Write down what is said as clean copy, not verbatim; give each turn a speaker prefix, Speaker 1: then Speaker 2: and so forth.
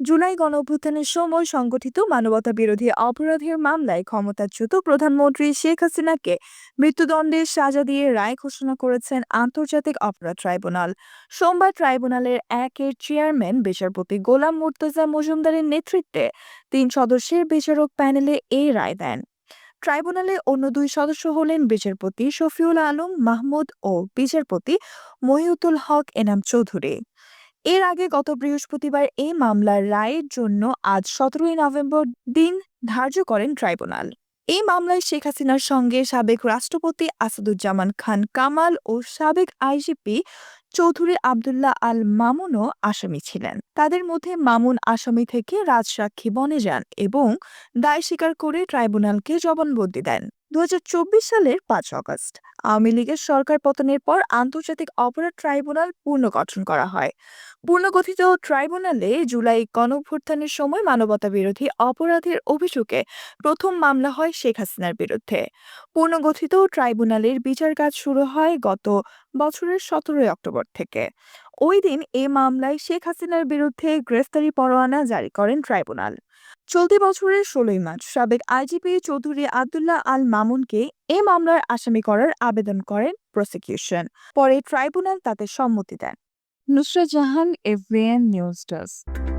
Speaker 1: জুলাই গণঅভ্যুত্থানের সময় সংগঠিত মানবতাবিরোধী অপরাধের মামলায় ক্ষমতাচ্যুত প্রধানমন্ত্রী শেখ হাসিনাকে মৃত্যুদণ্ডের সাজা দিয়ে রায় ঘোষণা করেছেন আন্তর্জাতিক অপরাধ ট্রাইব্যুনাল। সোমবার ট্রাইব্যুনালের একের চেয়ারম্যান বিচারপতি গোলাম মুর্তজা মজুমদারের নেতৃত্বে 3 সদস্যের বিচারক প্যানেলে এই রায় দেন। ট্রাইব্যুনালে অন্য 2 সদস্য হলেন বিচারপতি শফিউল আলম মাহমুদ ও বিচারপতি মহিউতুল হক এনাম চৌধুরী। এর আগে গত বৃহস্পতিবার এই মামলার রায়ের জন্য আজ 17ই নভেম্বর দিন ধার্য করেন ট্রাইব্যুনাল। এই মামলায় শেখ হাসিনার সঙ্গে সাবেক রাষ্ট্রপতি আসাদুজ্জামান খান কামাল ও সাবেক আইজিপি চৌধুরী আব্দুল্লাহ আল মামুনও আসামি ছিলেন। তাদের মধ্যে মামুন আসামি থেকে রাজসাক্ষী বনে যান এবং দায় স্বীকার করে ট্রাইব্যুনালকে জবানবন্দি দেন। 2024 সালের 5 আগস্ট আওয়ামী লীগের সরকার পতনের পর আন্তর্জাতিক অপরাধ ট্রাইব্যুনাল পুনর্গঠন করা হয়। পুনর্গঠিত ট্রাইব্যুনালে জুলাই গণঅভ্যুত্থানের সময় মানবতাবিরোধী অপরাধের অভিযোগে প্রথম মামলা হয় শেখ হাসিনার বিরুদ্ধে। পুনর্গঠিত ট্রাইব্যুনালের বিচার কাজ শুরু হয় গত বছরের 17 অক্টোবর থেকে। ওই দিন এ মামলায় শেখ হাসিনার বিরুদ্ধে গ্রেফতারি পরোয়ানা জারি করেন ট্রাইব্যুনাল। চলতি বছরের 16ই মার্চ সাবেক আইজিপি চৌধুরী আব্দুল্লাহ আল মামুনকে এ মামলার আসামি করার আবেদন করেন প্রসিকিউশন। পরে ট্রাইব্যুনাল তাতে সম্মতি দেন। Nusrat Jahan, এফবিএন news desk.